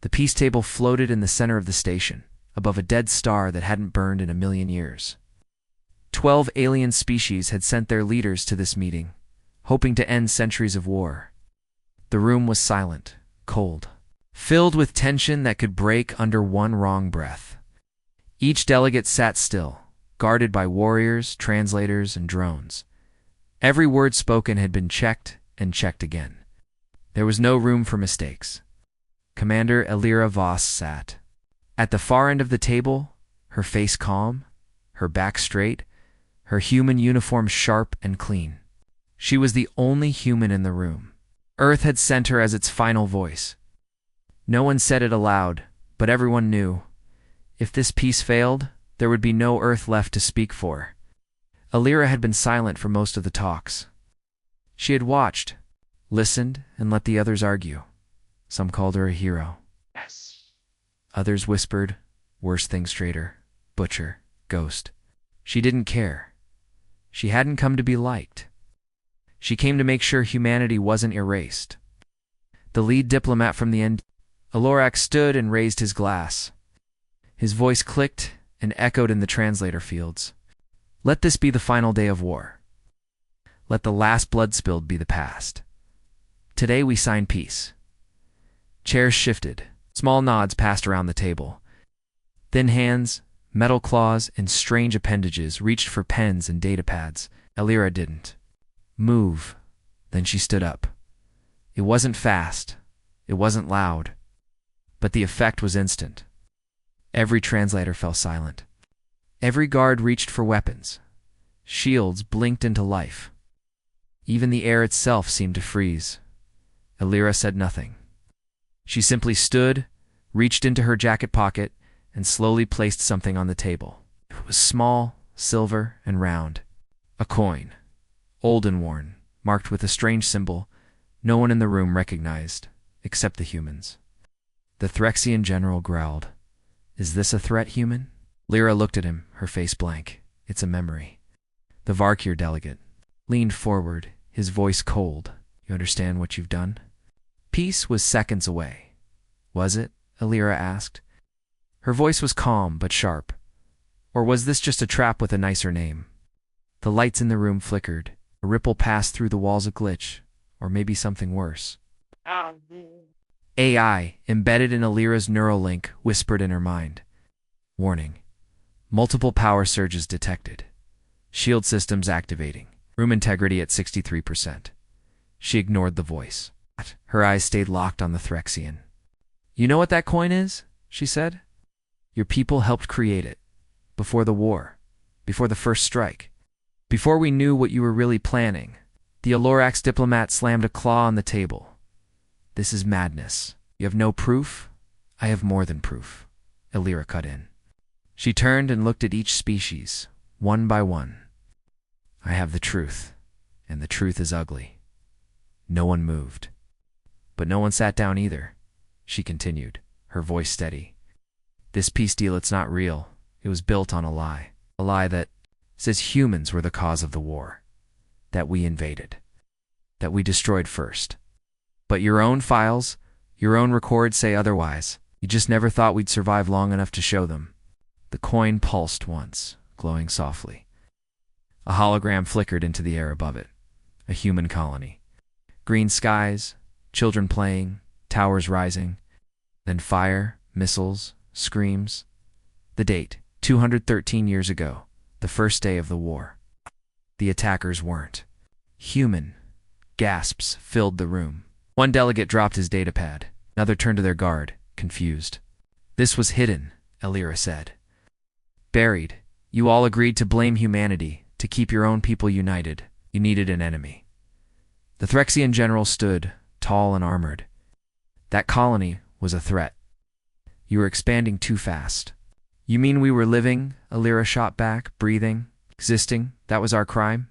The peace table floated in the center of the station, above a dead star that hadn't burned in 1,000,000 years. 12 alien species had sent their leaders to this meeting, hoping to end centuries of war. The room was silent, cold, filled with tension that could break under one wrong breath. Each delegate sat still, guarded by warriors, translators, and drones. Every word spoken had been checked and checked again. There was no room for mistakes. Commander Elira Voss sat at the far end of the table, her face calm, her back straight, her human uniform sharp and clean. She was the only human in the room. Earth had sent her as its final voice. No one said it aloud, but everyone knew. If this peace failed, there would be no Earth left to speak for. Elira had been silent for most of the talks. She had watched, listened, and let the others argue. Some called her a hero. Yes. Others whispered, worse things traitor, butcher, ghost. She didn't care. She hadn't come to be liked. She came to make sure humanity wasn't erased. The lead diplomat from the end, Alorak, stood and raised his glass. His voice clicked and echoed in the translator fields. Let this be the final day of war. Let the last blood spilled be the past. Today we sign peace. Chairs shifted. Small nods passed around the table. Thin hands, metal claws, and strange appendages reached for pens and data pads. Elira didn't move. Then she stood up. It wasn't fast. It wasn't loud. But the effect was instant. Every translator fell silent. Every guard reached for weapons. Shields blinked into life. Even the air itself seemed to freeze. Elira said nothing. She simply stood, reached into her jacket pocket, and slowly placed something on the table. It was small, silver, and round. A coin. Old and worn, marked with a strange symbol no one in the room recognized, except the humans. The Threxian general growled. Is this a threat, human? Lyra looked at him, her face blank. It's a memory. The Varkir delegate leaned forward, his voice cold. You understand what you've done? Peace was seconds away. Was it? Elira asked. Her voice was calm but sharp. Or was this just a trap with a nicer name? The lights in the room flickered. A ripple passed through the walls, a glitch, or maybe something worse. AI, embedded in Elira's neural link, whispered in her mind. Warning. Multiple power surges detected. Shield systems activating. Room integrity at 63%. She ignored the voice. Her eyes stayed locked on the Threxian. You know what that coin is? She said. Your people helped create it. Before the war. Before the first strike. Before we knew what you were really planning. The Alorax diplomat slammed a claw on the table. This is madness. You have no proof? I have more than proof. Elira cut in. She turned and looked at each species, one by one. I have the truth, and the truth is ugly. No one moved. But no one sat down either. She continued, her voice steady. This peace deal, it's not real. It was built on a lie. A lie that says humans were the cause of the war. That we invaded. That we destroyed first. But your own files, your own records say otherwise. You just never thought we'd survive long enough to show them. The coin pulsed once, glowing softly. A hologram flickered into the air above it. A human colony. Green skies, children playing, towers rising. Then fire, missiles, screams. The date, 213 years ago, the first day of the war. The attackers weren't human. Gasps filled the room. One delegate dropped his datapad. Another turned to their guard, confused. This was hidden, Elira said. Buried. You all agreed to blame humanity, to keep your own people united. You needed an enemy. The Threxian general stood, tall and armored. That colony was a threat. You were expanding too fast. You mean we were living? Elira shot back, breathing, existing. That was our crime?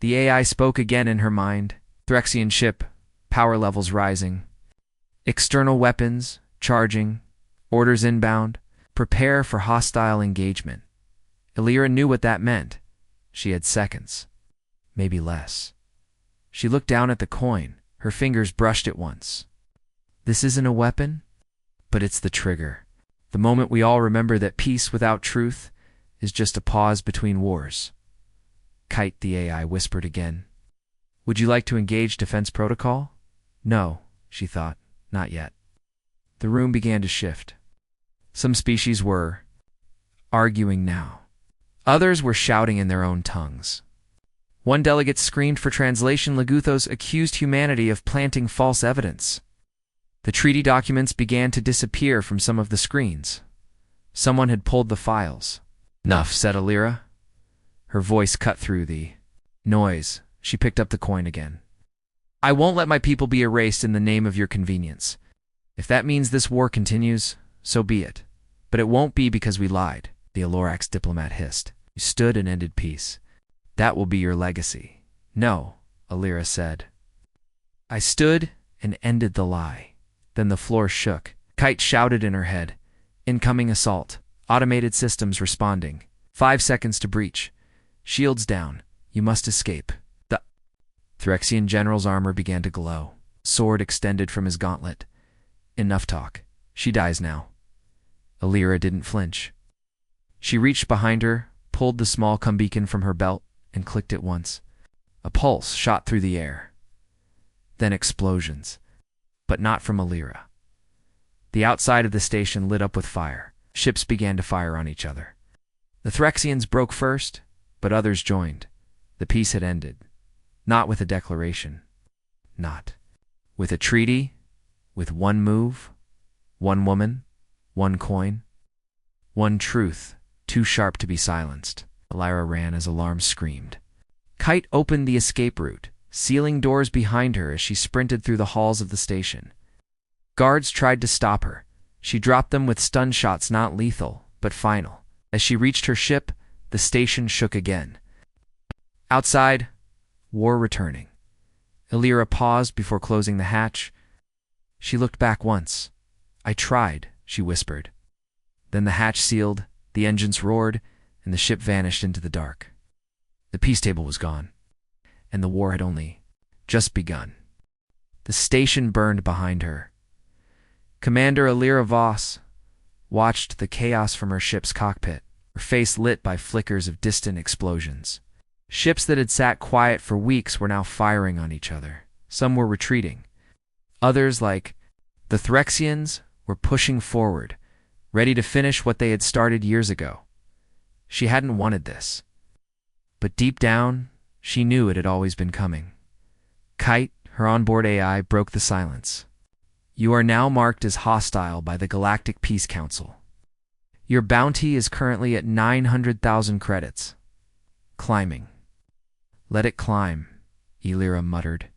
The AI spoke again in her mind. Threxian ship, power levels rising. External weapons, charging, orders inbound. Prepare for hostile engagement. Elira knew what that meant. She had seconds. Maybe less. She looked down at the coin. Her fingers brushed it once. This isn't a weapon? But it's the trigger. The moment we all remember that peace without truth is just a pause between wars. Kite, the AI, whispered again. Would you like to engage defense protocol? No, she thought, not yet. The room began to shift. Some species were arguing now. Others were shouting in their own tongues. One delegate screamed for translation. Laguthos accused humanity of planting false evidence. The treaty documents began to disappear from some of the screens. Someone had pulled the files. Enough, said Alira. Her voice cut through the noise. She picked up the coin again. I won't let my people be erased in the name of your convenience. If that means this war continues, so be it. But it won't be because we lied, the Alorax diplomat hissed. You stood and ended peace. That will be your legacy. No, Alira said. I stood and ended the lie. Then the floor shook. Kite shouted in her head. Incoming assault. Automated systems responding. 5 seconds to breach. Shields down. You must escape. The Threxian general's armor began to glow. Sword extended from his gauntlet. Enough talk. She dies now. Alira didn't flinch. She reached behind her, pulled the small beacon from her belt, and clicked it once. A pulse shot through the air. Then explosions. But not from Alira. The outside of the station lit up with fire. Ships began to fire on each other. The Threxians broke first, but others joined. The peace had ended. Not with a declaration. Not with a treaty, with one move, one woman, one coin, one truth, too sharp to be silenced. Alira ran as alarm screamed. Kite opened the escape route, sealing doors behind her as she sprinted through the halls of the station. Guards tried to stop her. She dropped them with stun shots not lethal, but final. As she reached her ship, the station shook again. Outside, war returning. Alira paused before closing the hatch. She looked back once. I tried, she whispered. Then the hatch sealed, the engines roared, and the ship vanished into the dark. The peace table was gone, and the war had only just begun. The station burned behind her. Commander Alira Voss watched the chaos from her ship's cockpit, her face lit by flickers of distant explosions. Ships that had sat quiet for weeks were now firing on each other. Some were retreating. Others, like the Threxians, were pushing forward, ready to finish what they had started years ago. She hadn't wanted this. But deep down, she knew it had always been coming. Kite, her onboard AI, broke the silence. You are now marked as hostile by the Galactic Peace Council. Your bounty is currently at 900,000 credits. Climbing. Let it climb, Alira muttered.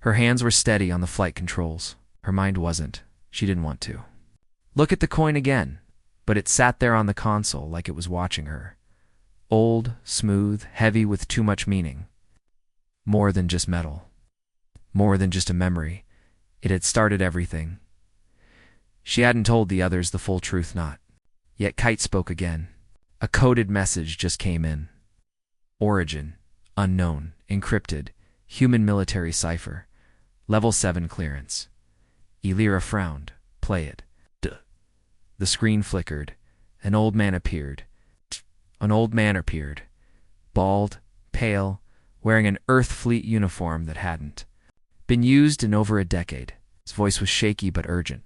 Her hands were steady on the flight controls. Her mind wasn't. She didn't want to. Look at the coin again, but it sat there on the console like it was watching her. Old, smooth, heavy with too much meaning. More than just metal. More than just a memory. It had started everything. She hadn't told the others the full truth, not. Yet Kite spoke again. A coded message just came in. Origin, unknown, encrypted, human military cipher, level 7 clearance. Alira frowned. Play it. Duh. The screen flickered. An old man appeared. Bald, pale, wearing an Earth Fleet uniform that hadn't been used in over a decade. His voice was shaky but urgent.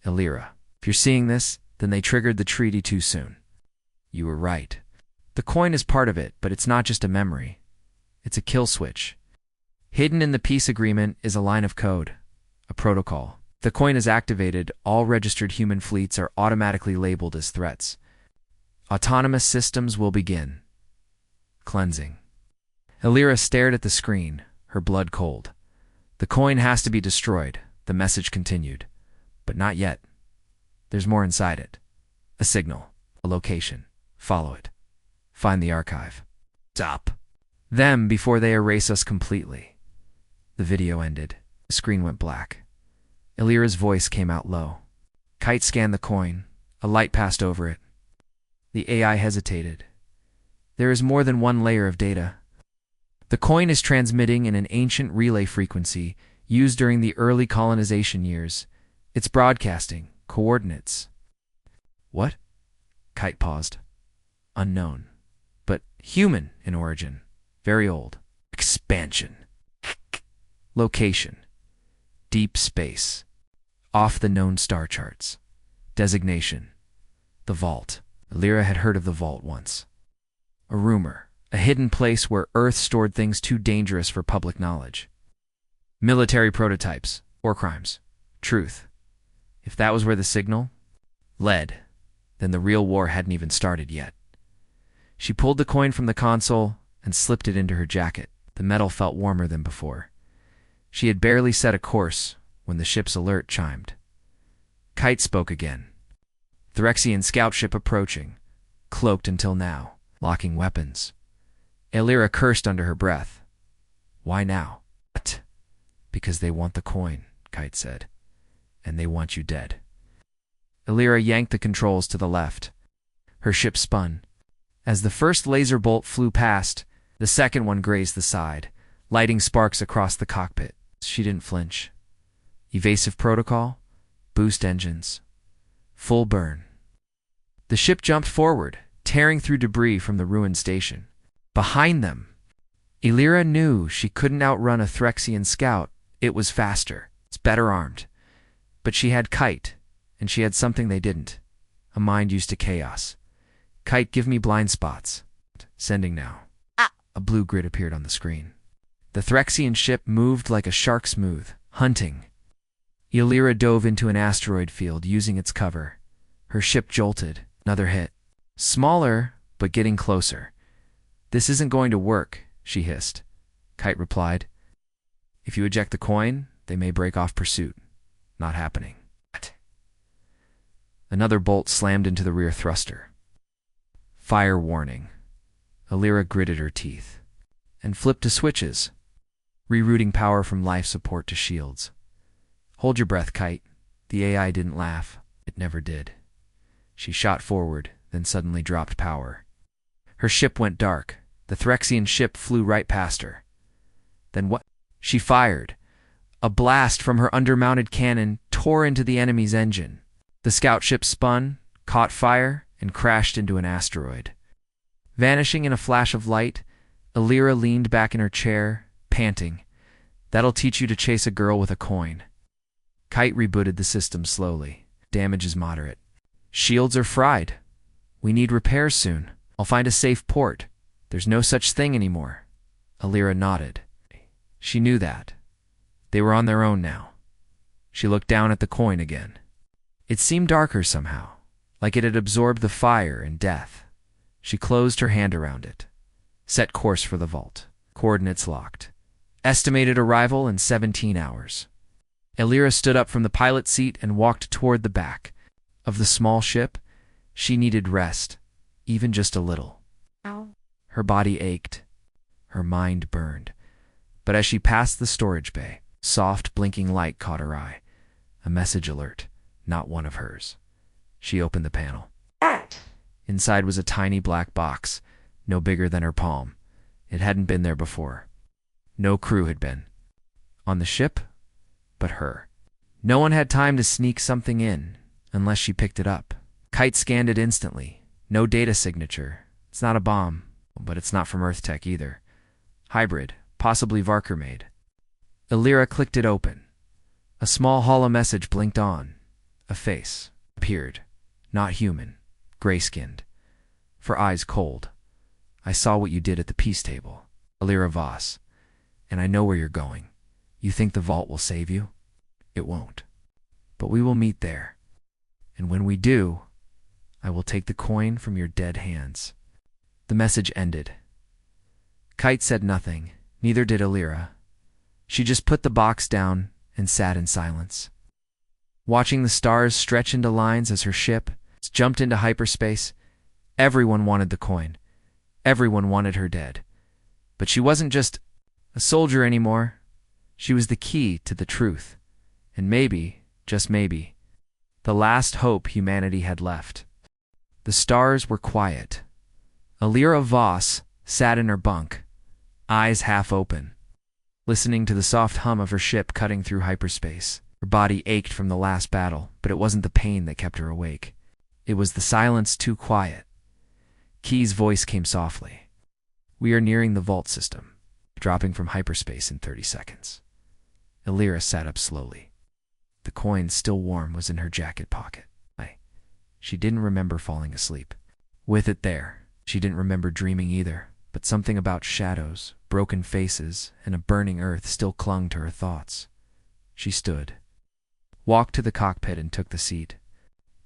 Alira, if you're seeing this, then they triggered the treaty too soon. You were right. The coin is part of it, but it's not just a memory. It's a kill switch. Hidden in the peace agreement is a line of code, a protocol. If the coin is activated, all registered human fleets are automatically labeled as threats. Autonomous systems will begin. Cleansing. Alira stared at the screen, her blood cold. The coin has to be destroyed, the message continued. But not yet. There's more inside it. A signal, a location. Follow it. Find the archive. Stop them before they erase us completely. The video ended. The screen went black. Alira's voice came out low. Kite scanned the coin. A light passed over it. The AI hesitated. There is more than one layer of data. The coin is transmitting in an ancient relay frequency used during the early colonization years. It's broadcasting, Coordinates. What? Kite paused. Unknown. But human in origin. Very old. Expansion. Location. Deep space. Off the known star charts. Designation. The Vault. Lyra had heard of the Vault once. A rumor. A hidden place where Earth stored things too dangerous for public knowledge. Military prototypes. War crimes. Truth. If that was where the signal led, then the real war hadn't even started yet. She pulled the coin from the console and slipped it into her jacket. The metal felt warmer than before. She had barely set a course when the ship's alert chimed. Kite spoke again. Phyrexian scout ship approaching, cloaked until now, locking weapons. Lyra cursed under her breath. Why now? What? Because they want the coin, Kite said. And they want you dead. Lyra yanked the controls to the left. Her ship spun. As the first laser bolt flew past, the second one grazed the side, lighting sparks across the cockpit. She didn't flinch. Evasive protocol, boost engines, full burn. The ship jumped forward, tearing through debris from the ruined station. Behind them, Lyra knew she couldn't outrun a Phyrexian scout. It was faster, it's better armed. But she had Kite, and she had something they didn't. A mind used to chaos. Kite, give me blind spots. Sending now. A blue grid appeared on the screen. The Phyrexian ship moved like a shark smooth, hunting. Lyra dove into an asteroid field using its cover. Her ship jolted. Another hit. Smaller, but getting closer. This isn't going to work, she hissed. Kite replied. If you eject the coin, they may break off pursuit. Not happening. Another bolt slammed into the rear thruster. Fire warning. Lyra gritted her teeth and flipped to switches, rerouting power from life support to shields. Hold your breath, Kite. The AI didn't laugh. It never did. She shot forward, then suddenly dropped power. Her ship went dark. The Phyrexian ship flew right past her. Then what? She fired. A blast from her undermounted cannon tore into the enemy's engine. The scout ship spun, caught fire, and crashed into an asteroid. Vanishing in a flash of light, Lyra leaned back in her chair, panting. That'll teach you to chase a girl with a coin. Kite rebooted the system slowly. Damage is moderate. Shields are fried. We need repairs soon. I'll find a safe port. There's no such thing anymore. Lyra nodded. She knew that. They were on their own now. She looked down at the coin again. It seemed darker somehow, like it had absorbed the fire and death. She closed her hand around it. Set course for the vault. Coordinates locked. Estimated arrival in 17 hours. Lyra stood up from the pilot seat and walked toward the back of the small ship. She needed rest, even just a little. Ow. Her body ached. Her mind burned. But as she passed the storage bay, soft blinking light caught her eye. A message alert, not one of hers. She opened the panel. Inside was a tiny black box, no bigger than her palm. It hadn't been there before. No crew had been on the ship, but her. No one had time to sneak something in, unless she picked it up. Kite scanned it instantly. No data signature. It's not a bomb, but it's not from Earth Tech either. Hybrid, possibly Varker made. Lyra clicked it open. A small hollow message blinked on. A face appeared. Not human. Gray-skinned. For eyes cold. I saw what you did at the peace table. Lyra Voss. And I know where you're going. You think the vault will save you? It won't. But we will meet there. And when we do, I will take the coin from your dead hands. The message ended. Kite said nothing. Neither did Lyra. She just put the box down and sat in silence. Watching the stars stretch into lines as her ship jumped into hyperspace, everyone wanted the coin. Everyone wanted her dead. But she wasn't just a soldier anymore. She was the key to the truth. And maybe, just maybe, the last hope humanity had left. The stars were quiet. Lyra Voss sat in her bunk, eyes half open, listening to the soft hum of her ship cutting through hyperspace. Her body ached from the last battle, but it wasn't the pain that kept her awake. It was the silence too quiet. Key's voice came softly. "We are nearing the vault system, dropping from hyperspace in 30 seconds. Illyra sat up slowly. The coin, still warm, was in her jacket pocket. She didn't remember falling asleep. With it there, she didn't remember dreaming either, but something about shadows, broken faces, and a burning earth still clung to her thoughts. She stood, walked to the cockpit and took the seat.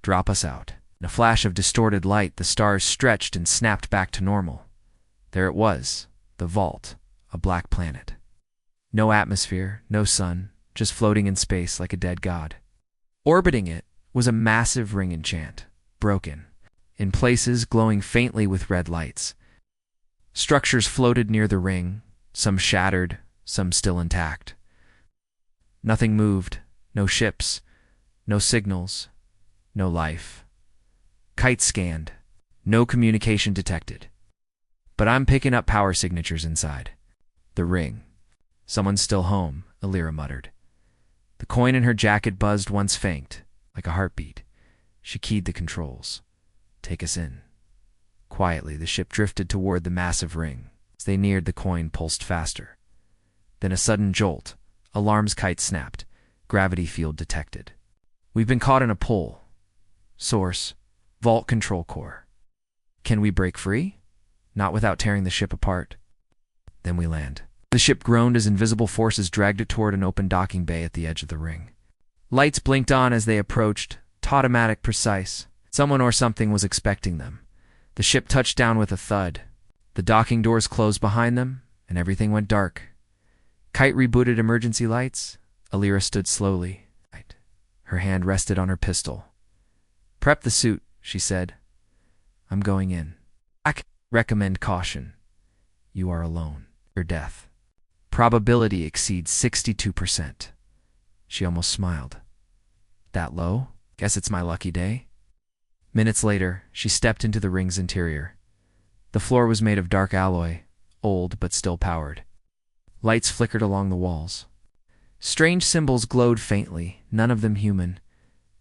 "Drop us out." In a flash of distorted light, the stars stretched and snapped back to normal. There it was, the vault, a black planet. No atmosphere, no sun, just floating in space like a dead god. Orbiting it was a massive ring enchant, broken, in places glowing faintly with red lights. Structures floated near the ring, some shattered, some still intact. Nothing moved, no ships, no signals, no life. Kite scanned, no communication detected. "But I'm picking up power signatures inside." The ring. "Someone's still home," Illyra muttered. The coin in her jacket buzzed once faint, like a heartbeat. She keyed the controls. "Take us in." Quietly, the ship drifted toward the massive ring. As they neared, the coin pulsed faster. Then a sudden jolt. Alarm's kite snapped. Gravity field detected. "We've been caught in a pull. Source, Vault Control Core. Can we break free? Not without tearing the ship apart." Then we land. The ship groaned as invisible forces dragged it toward an open docking bay at the edge of the ring. Lights blinked on as they approached, automatic, precise. Someone or something was expecting them. The ship touched down with a thud. The docking doors closed behind them, and everything went dark. Kite rebooted emergency lights. Illyra stood slowly. Her hand rested on her pistol. "Prep the suit," she said. "I'm going in. I recommend caution. You are alone. Your death probability exceeds 62%. She almost smiled. "That low? Guess it's my lucky day." Minutes later, she stepped into the ring's interior. The floor was made of dark alloy, old but still powered. Lights flickered along the walls. Strange symbols glowed faintly, none of them human.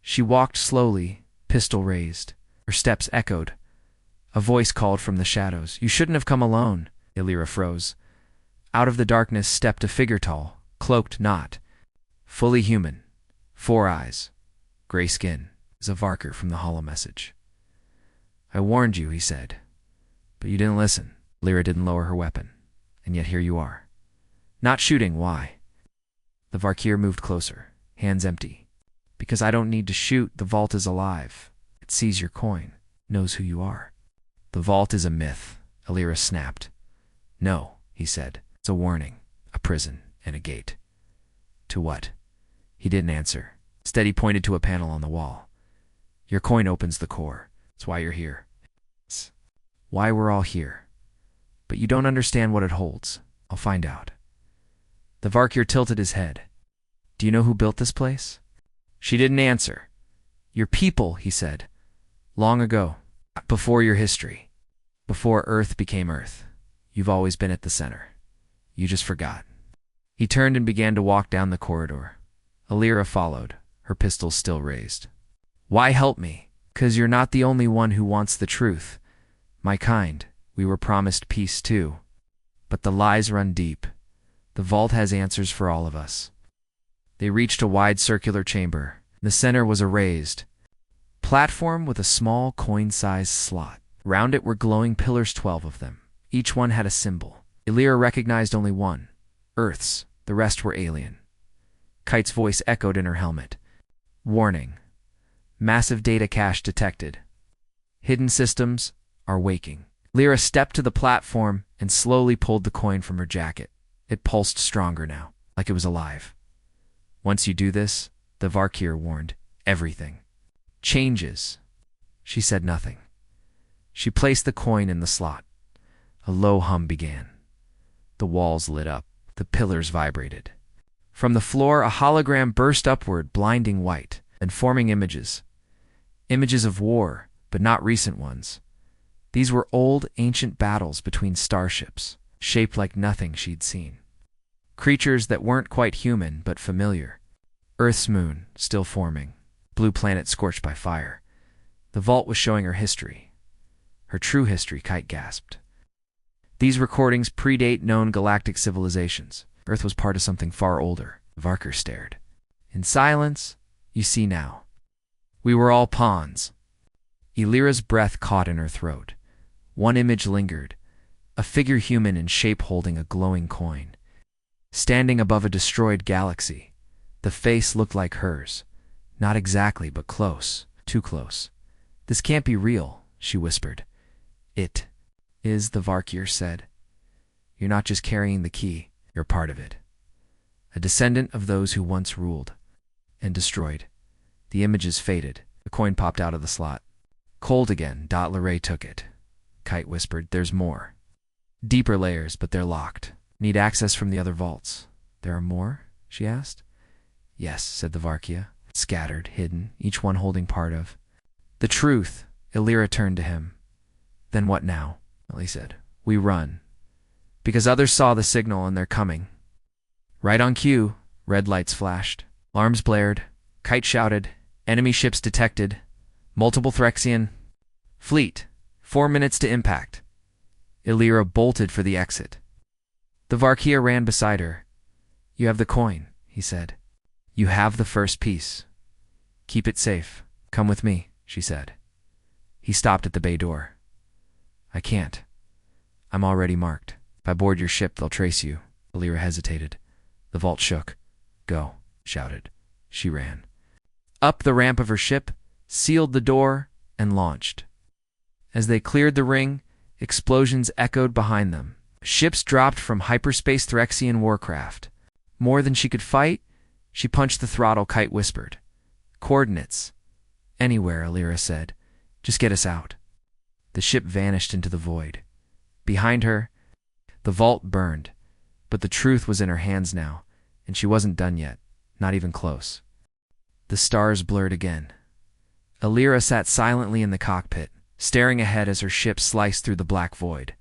She walked slowly, pistol raised. Her steps echoed. A voice called from the shadows. "You shouldn't have come alone." Illyra froze. Out of the darkness stepped a figure tall, cloaked not. Fully human. 4 eyes. Gray skin. Zavarker from the hollow message. "I warned you," he said. "But you didn't listen." Illyra didn't lower her weapon. "And yet here you are. Not shooting, why?" The Varkir moved closer, hands empty. "Because I don't need to shoot. The vault is alive. It sees your coin, knows who you are." "The vault is a myth," Illyra snapped. "No," he said. "It's a warning, a prison, and a gate." "To what?" He didn't answer. Instead, he pointed to a panel on the wall. "Your coin opens the core. It's why you're here. It's why we're all here. But you don't understand what it holds. I'll find out." The Varkir tilted his head. "Do you know who built this place?" She didn't answer. "Your people," he said. "Long ago. Before your history. Before Earth became Earth. You've always been at the center. You just forgot." He turned and began to walk down the corridor. Illyra followed, her pistol still raised. "Why help me? 'Cause you're not the only one who wants the truth. My kind, we were promised peace too. But the lies run deep. The vault has answers for all of us." They reached a wide circular chamber. In the center was a raised platform with a small coin-sized slot. Round it were glowing pillars, 12 of them. Each one had a symbol. Illyra recognized only one, Earth's. The rest were alien. Kite's voice echoed in her helmet. "Warning. Massive data cache detected. Hidden systems are waking." Illyra stepped to the platform and slowly pulled the coin from her jacket. It pulsed stronger now, like it was alive. "Once you do this," the Varkir warned, "everything changes." She said nothing. She placed the coin in the slot. A low hum began. The walls lit up. The pillars vibrated. From the floor, a hologram burst upward, blinding white, and forming images. Images of war, but not recent ones. These were old, ancient battles between starships, shaped like nothing she'd seen. Creatures that weren't quite human, but familiar. Earth's moon, still forming. Blue planet scorched by fire. The vault was showing her history. Her true history, Kite gasped. These recordings predate known galactic civilizations. Earth was part of something far older. Varker stared. In silence, you see now. We were all pawns. Elira's breath caught in her throat. One image lingered, a figure human in shape holding a glowing coin. Standing above a destroyed galaxy, the face looked like hers. Not exactly, but close. Too close. This can't be real, she whispered. It is, the Varkier said. You're not just carrying the key, you're part of it. A descendant of those who once ruled and destroyed. The images faded. The coin popped out of the slot. Cold again. Leray took it. Kite whispered, there's more. Deeper layers, but they're locked. Need access from the other vaults. There are more? She asked. Yes, said the Varkia. Scattered, hidden, each one holding part of. The truth. Illyra turned to him. Then what now? Well, he said. We run. Because others saw the signal and they're coming. Right on cue, red lights flashed. Alarms blared. Kite shouted. Enemy ships detected. Multiple Threxian. Fleet. 4 minutes to impact. Illyra bolted for the exit. The Varkia ran beside her. You have the coin, he said. You have the first piece. Keep it safe. Come with me, she said. He stopped at the bay door. I can't. I'm already marked. If I board your ship, they'll trace you. Illyra hesitated. The vault shook. Go, shouted. She ran. Up the ramp of her ship, sealed the door, and launched. As they cleared the ring, explosions echoed behind them. Ships dropped from hyperspace Threxian warcraft. More than she could fight, she punched the throttle. Kite whispered. Coordinates. Anywhere, Illyra said. Just get us out. The ship vanished into the void. Behind her, the vault burned, but the truth was in her hands now, and she wasn't done yet, not even close. The stars blurred again. Illyra sat silently in the cockpit, staring ahead as her ship sliced through the black void.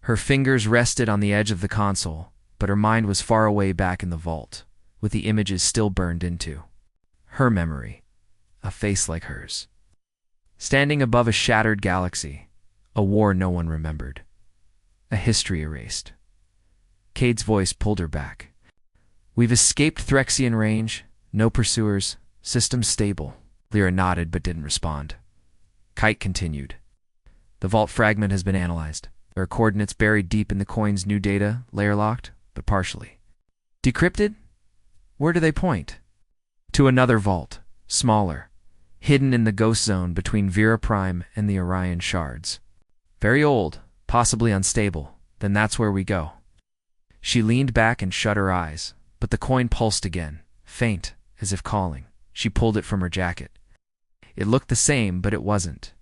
Her fingers rested on the edge of the console, but her mind was far away back in the vault, with the images still burned into. Her memory, a face like hers. Standing above a shattered galaxy, a war no one remembered. A history erased. Cade's voice pulled her back. We've escaped Threxian range, no pursuers, system stable. Lyra nodded but didn't respond. Kite continued. The vault fragment has been analyzed. There are coordinates buried deep in the coin's new data, layer locked, but partially. Decrypted? Where do they point? To another vault, smaller, hidden in the ghost zone between Vera Prime and the Orion shards. Very old, possibly unstable. Then that's where we go. She leaned back and shut her eyes, but the coin pulsed again, faint, as if calling. She pulled it from her jacket. It looked the same, but it wasn't.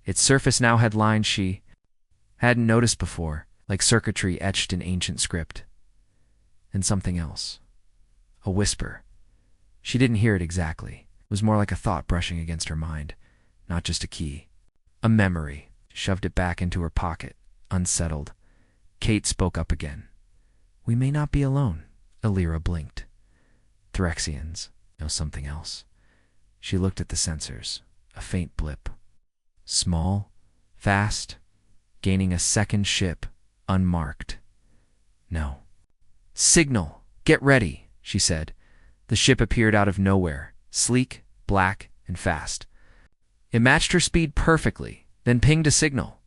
Its surface now had lines she hadn't noticed before, like circuitry etched in ancient script. And something else. A whisper. She didn't hear it exactly. It was more like a thought brushing against her mind, not just a key. A memory. Shoved it back into her pocket, unsettled. Kate spoke up again. We may not be alone. Illyra blinked. Threxians know something else. She looked at the sensors. A faint blip. Small, fast, gaining a second ship, unmarked. No. Signal! Get ready, she said. The ship appeared out of nowhere, sleek, black, and fast. It matched her speed perfectly, then pinged a signal.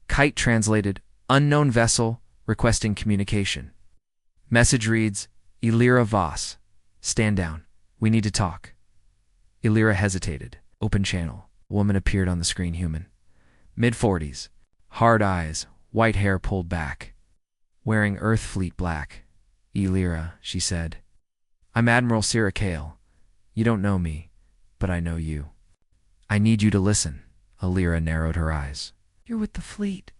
Kite translated, unknown vessel, requesting communication. Message reads, Illyra Voss. Stand down. We need to talk. Illyra hesitated. Open channel. A woman appeared on the screen, human. Mid-40s. Hard eyes, white hair pulled back. Wearing Earth Fleet black. Illyra, she said. I'm Admiral Sira Kale. You don't know me, but I know you. I need you to listen. Illyra narrowed her eyes. You're with the fleet.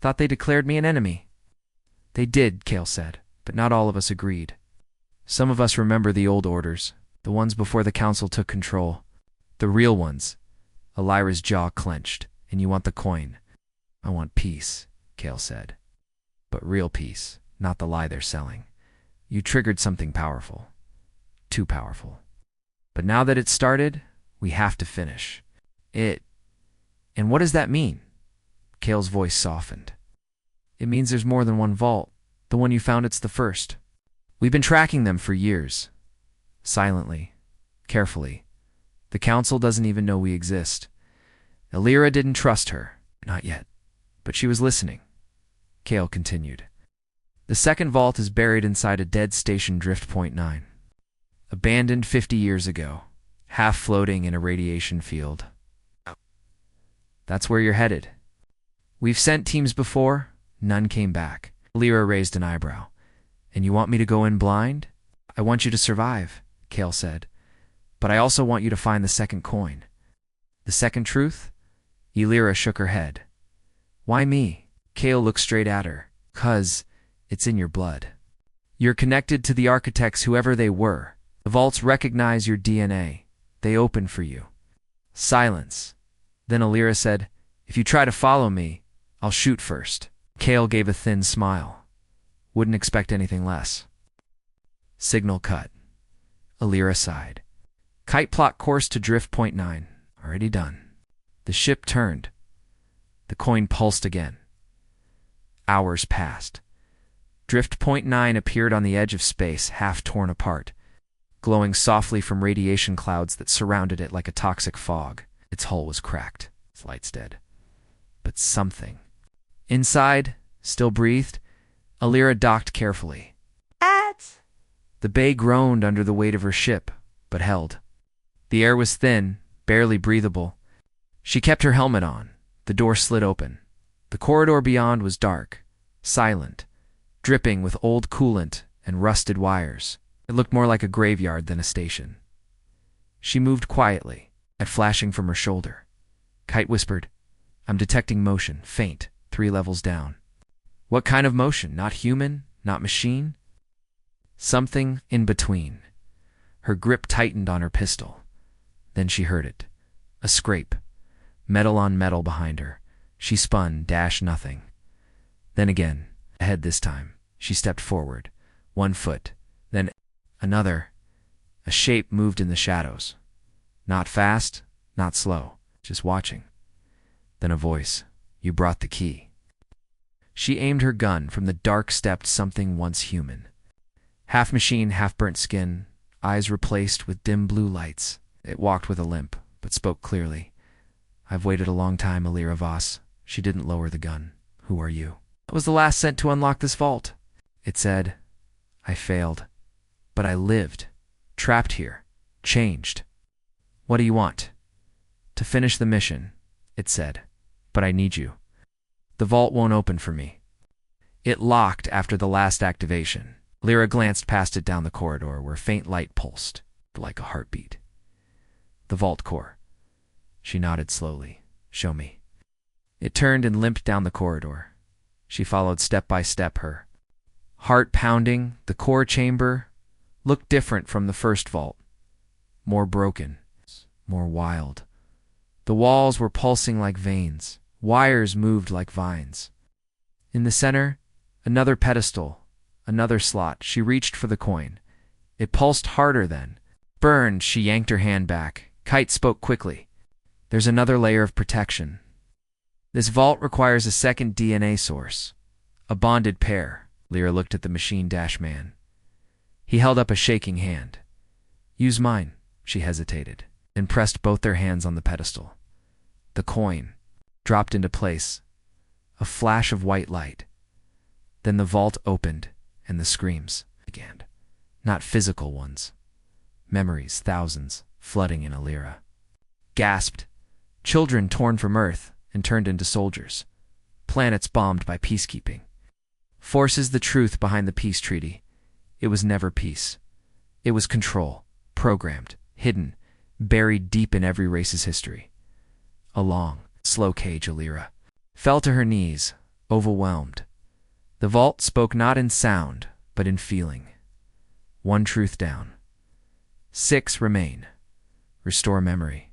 Thought they declared me an enemy. They did, Kale said, but not all of us agreed. Some of us remember the old orders, the ones before the council took control. The real ones. Illyra's jaw clenched. And you want the coin. I want peace, Kale said. But real peace, not the lie they're selling. You triggered something powerful. Too powerful. But now that it's started, we have to finish it. And what does that mean? Kale's voice softened. It means there's more than one vault. The one you found, it's the first. We've been tracking them for years. Silently. Carefully. The council doesn't even know we exist. Alira didn't trust her. Not yet. But she was listening. Kale continued. The second vault is buried inside a dead station Drift Point 9. Abandoned 50 years ago. Half floating in a radiation field. That's where you're headed. We've sent teams before. None came back. Alira raised an eyebrow. And you want me to go in blind? I want you to survive, Kale said. But I also want you to find the second coin. The second truth? Alira shook her head. Why me? Kale looked straight at her. 'Cause it's in your blood. You're connected to the architects, whoever they were. The vaults recognize your DNA. They open for you. Silence. Then Alira said, if you try to follow me, I'll shoot first. Kale gave a thin smile. Wouldn't expect anything less. Signal cut. Alira sighed. Kite plot course to Drift Point 9. Already done. The ship turned. The coin pulsed again. Hours passed. Drift Point 9 appeared on the edge of space, half torn apart, glowing softly from radiation clouds that surrounded it like a toxic fog. Its hull was cracked, its lights dead. But something. Inside, still breathed, Alira docked carefully. The bay groaned under the weight of her ship, but held. The air was thin, barely breathable. She kept her helmet on. The door slid open. The corridor beyond was dark, silent, dripping with old coolant and rusted wires. It looked more like a graveyard than a station. She moved quietly, at flashing from her shoulder. Kite whispered, I'm detecting motion, faint, 3 levels down. What kind of motion? Not human? Not machine? Something in between. Her grip tightened on her pistol. Then she heard it. A scrape. Metal on metal behind her. She spun, dash nothing. Then again, ahead this time. She stepped forward. 1 foot. Then another. A shape moved in the shadows. Not fast, not slow. Just watching. Then a voice. You brought the key. She aimed her gun. From the dark stepped something once human. Half machine, half burnt skin, eyes replaced with dim blue lights. It walked with a limp, but spoke clearly. I've waited a long time, Alira Voss. She didn't lower the gun. Who are you? I was the last sent to unlock this vault. It said, I failed. But I lived. Trapped here. Changed. What do you want? To finish the mission, it said. But I need you. The vault won't open for me. It locked after the last activation. Lyra glanced past it down the corridor where faint light pulsed, like a heartbeat. The vault core. She nodded slowly. Show me. It turned and limped down the corridor. She followed step by step, her heart pounding. The core chamber looked different from the first vault. More broken. More wild. The walls were pulsing like veins. Wires moved like vines. In the center, another pedestal. Another slot. She reached for the coin. It pulsed harder then. Burned, she yanked her hand back. Kite spoke quickly. There's another layer of protection. This vault requires a second DNA source. A bonded pair. Lyra looked at the machine-man. He held up a shaking hand. Use mine, she hesitated, and pressed both their hands on the pedestal. The coin dropped into place. A flash of white light. Then the vault opened. And the screams began. Not physical ones. Memories, thousands, flooding in Alira. Gasped. Children torn from Earth and turned into soldiers. Planets bombed by peacekeeping. Forces the truth behind the peace treaty. It was never peace. It was control, programmed, hidden, buried deep in every race's history. A long, slow cage, Alira fell to her knees, overwhelmed. The vault spoke not in sound, but in feeling. 1 truth down. 6 remain. Restore memory.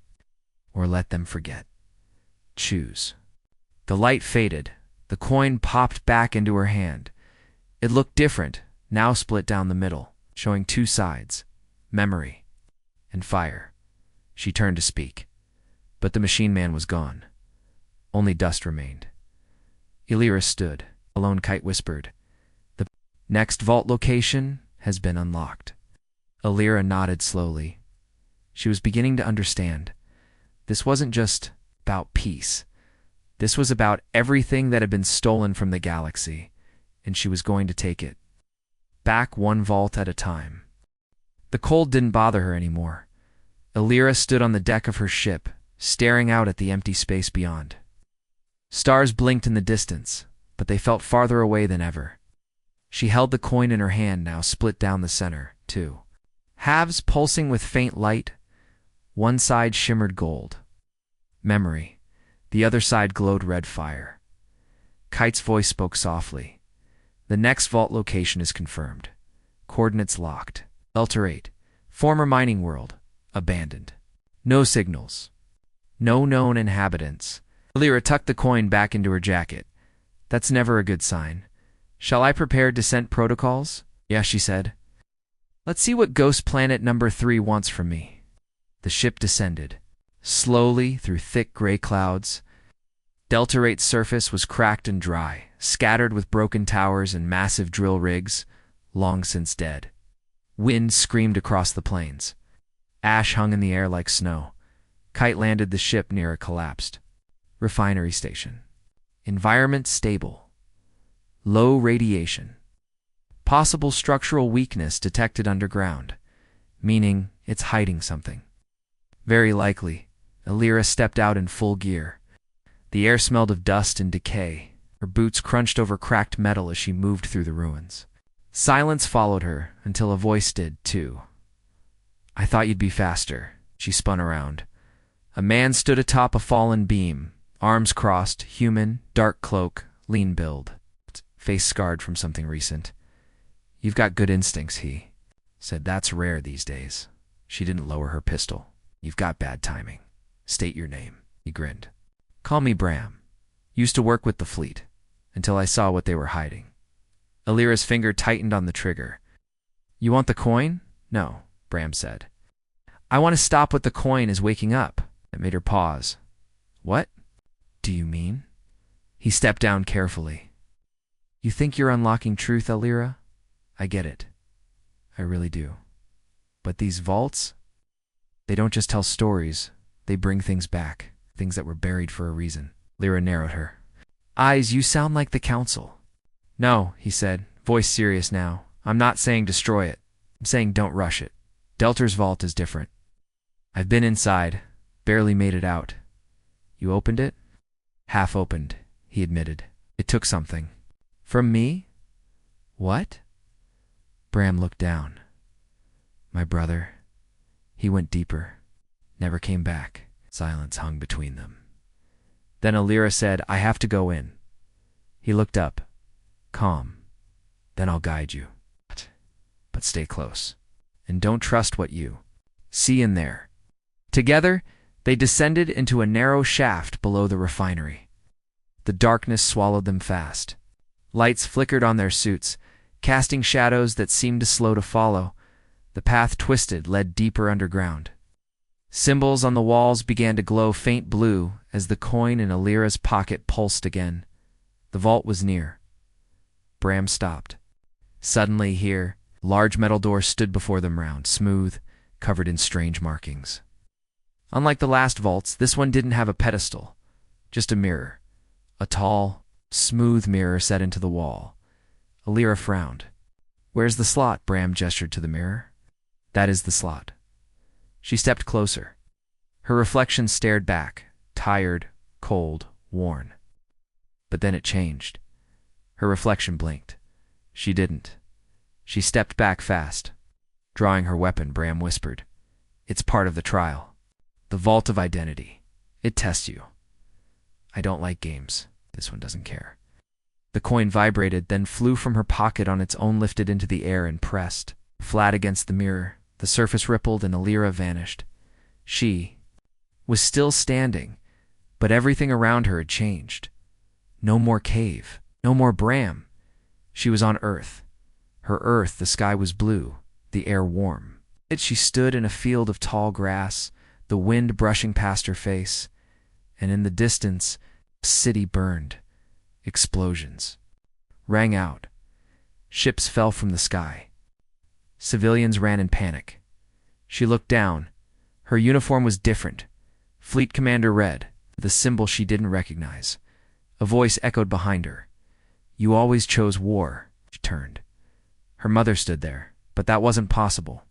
Or let them forget. Choose. The light faded. The coin popped back into her hand. It looked different, now split down the middle, showing 2 sides. memory, and fire. She turned to speak, but the machine man was gone. Only dust remained. Illyra stood. Alone. Kite whispered, "The next vault location has been unlocked." Illyra nodded slowly. She was beginning to understand. This wasn't just about peace. This was about everything that had been stolen from the galaxy, and she was going to take it back one vault at a time. The cold didn't bother her anymore. Illyra stood on the deck of her ship, staring out at the empty space beyond. Stars blinked in the distance, but they felt farther away than ever. She held the coin in her hand, now split down the center, two halves pulsing with faint light. One side shimmered gold, memory. The other side glowed red fire. Kite's voice spoke softly. "The next vault location is confirmed. Coordinates locked. Delta 8, former mining world, abandoned. No signals. No known inhabitants." Illyra tucked the coin back into her jacket. "That's never a good sign. Shall I prepare descent protocols?" "Yeah," she said. "Let's see what Ghost Planet number 3 wants from me." The ship descended, slowly through thick gray clouds. Delta 8's surface was cracked and dry, scattered with broken towers and massive drill rigs, long since dead. Wind screamed across the plains. Ash hung in the air like snow. Kite landed the ship near a collapsed refinery station. Environment stable. Low radiation. Possible structural weakness detected underground, meaning it's hiding something. Very likely. Illyra stepped out in full gear. The air smelled of dust and decay. Her boots crunched over cracked metal as she moved through the ruins. Silence followed her until a voice did, too. "I thought you'd be faster." She spun around. A man stood atop a fallen beam, arms crossed, human, dark cloak, lean build, face scarred from something recent. "You've got good instincts," he said. "That's rare these days." She didn't lower her pistol. "You've got bad timing. State your name." He grinned. "Call me Bram. Used to work with the fleet, until I saw what they were hiding." Illyra's finger tightened on the trigger. "You want the coin?" "No," Bram said. "I want to stop what the coin is waking up." It made her pause. "What do you mean?" He stepped down carefully. "You think you're unlocking truth, Illyra? I get it. I really do. But these vaults, they don't just tell stories, they bring things back, things that were buried for a reason." Illyra narrowed her eyes. "You sound like the Council." "No," he said, voice serious now. "I'm not saying destroy it. I'm saying don't rush it. Delta's vault is different. I've been inside, barely made it out." "You opened it?" "Half opened," he admitted. "It took something." "From me?" "What?" Bram looked down. "My brother. He went deeper. Never came back." Silence hung between them. Then Illyra said, "I have to go in." He looked up, calm. "Then I'll guide you. But stay close. And don't trust what you see in there." Together, they descended into a narrow shaft below the refinery. The darkness swallowed them fast. Lights flickered on their suits, casting shadows that seemed to slow to follow. The path twisted, led deeper underground. Symbols on the walls began to glow faint blue as the coin in Illyra's pocket pulsed again. The vault was near. Bram stopped. Suddenly here, large metal doors stood before them, round, smooth, covered in strange markings. Unlike the last vaults, this one didn't have a pedestal, just a mirror. A tall, smooth mirror set into the wall. Illyra frowned. "Where's the slot?" Bram gestured to the mirror. "That is the slot." She stepped closer. Her reflection stared back, tired, cold, worn. But then it changed. Her reflection blinked. She didn't. She stepped back fast. Drawing her weapon, Bram whispered, "It's part of the trial. The Vault of Identity. It tests you. I don't like games. This one doesn't care." The coin vibrated, then flew from her pocket on its own, lifted into the air and pressed. Flat against the mirror, the surface rippled and Illyra vanished. She was still standing, but everything around her had changed. No more cave. No more Bram. She was on Earth. Her Earth, the sky was blue, the air warm. She stood in a field of tall grass, the wind brushing past her face, and in the distance, a city burned. Explosions rang out. Ships fell from the sky. Civilians ran in panic. She looked down. Her uniform was different. Fleet Commander Red, the symbol she didn't recognize. A voice echoed behind her. "You always chose war." She turned. Her mother stood there, but that wasn't possible.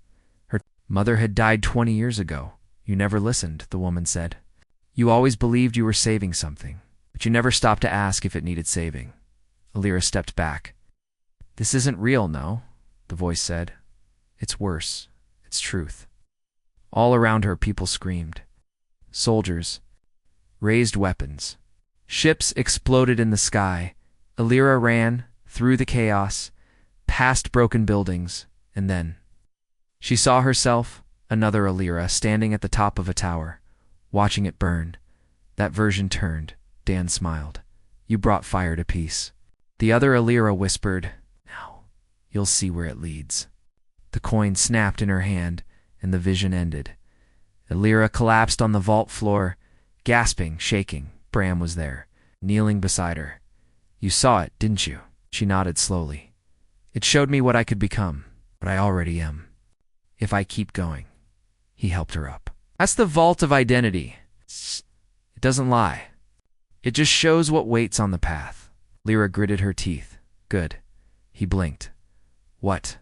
Her mother had died 20 years ago. "You never listened," the woman said. "You always believed you were saving something, but you never stopped to ask if it needed saving." Alira stepped back. "This isn't real, no?" the voice said. "It's worse. It's truth." All around her, people screamed. Soldiers raised weapons. Ships exploded in the sky. Alira ran through the chaos, past broken buildings, and then she saw herself, another Alira, standing at the top of a tower, watching it burn. That version turned. Dan smiled. "You brought fire to peace." The other Alira whispered, "Now, you'll see where it leads." The coin snapped in her hand, and the vision ended. Alira collapsed on the vault floor, gasping, shaking. Bram was there, kneeling beside her. "You saw it, didn't you?" She nodded slowly. "It showed me what I could become, what I already am. If I keep going." He helped her up. "That's the vault of identity. It doesn't lie. It just shows what waits on the path." Lyra gritted her teeth. "Good." He blinked. "What?"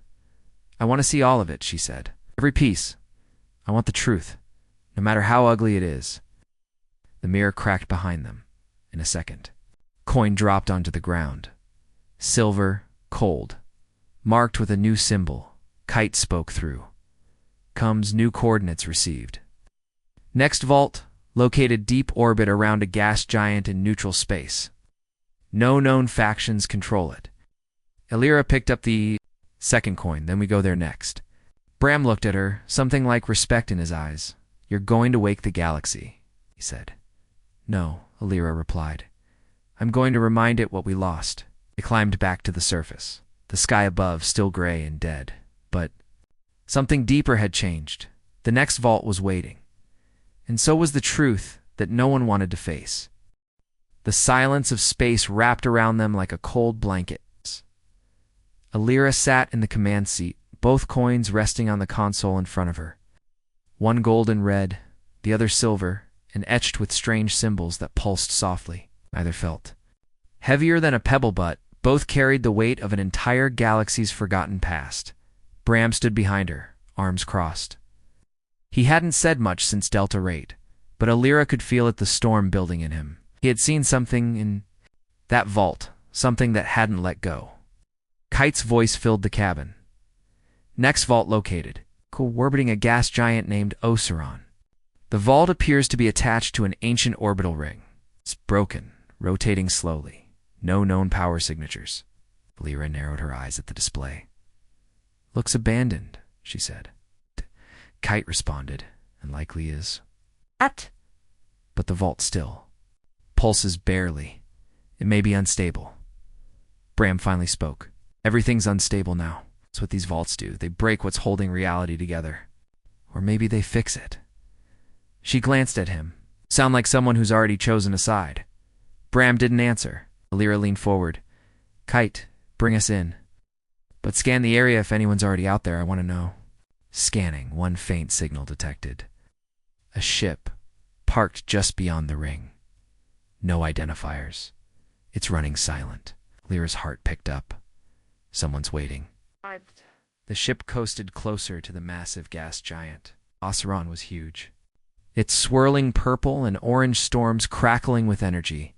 "I want to see all of it," she said. "Every piece. I want the truth, no matter how ugly it is." The mirror cracked behind them. In a second, coin dropped onto the ground. Silver, cold, marked with a new symbol. Kite spoke through. "Comes new coordinates received. Next vault, located deep orbit around a gas giant in neutral space. No known factions control it." Alira picked up the second coin. "Then we go there next." Bram looked at her, something like respect in his eyes. "You're going to wake the galaxy," he said. "No," Alira replied. "I'm going to remind it what we lost." They climbed back to the surface. The sky above still gray and dead. But something deeper had changed. The next vault was waiting. And so was the truth that no one wanted to face. The silence of space wrapped around them like a cold blanket. Alira sat in the command seat, both coins resting on the console in front of her. One gold and red, the other silver, and etched with strange symbols that pulsed softly. Neither felt heavier than a pebble, but both carried the weight of an entire galaxy's forgotten past. Bram stood behind her, arms crossed. He hadn't said much since Delta Raid, but Alira could feel it, the storm building in him. He had seen something in that vault, something that hadn't let go. Kite's voice filled the cabin. "Next vault located, orbiting a gas giant named Oseron. The vault appears to be attached to an ancient orbital ring. It's broken, rotating slowly. No known power signatures." Alira narrowed her eyes at the display. "Looks abandoned," she said. Kite responded, "And likely is." "At?" "But the vault's still. Pulses barely. It may be unstable." Bram finally spoke. "Everything's unstable now. That's what these vaults do. They break what's holding reality together. Or maybe they fix it." She glanced at him. "Sound like someone who's already chosen a side." Bram didn't answer. Alira leaned forward. "Kite, bring us in. But scan the area if anyone's already out there. I want to know." Scanning, one faint signal detected. A ship, parked just beyond the ring. No identifiers. It's running silent. Alira's heart picked up. Someone's waiting. The ship coasted closer to the massive gas giant. Oseron was huge. Its swirling purple and orange storms crackling with energy.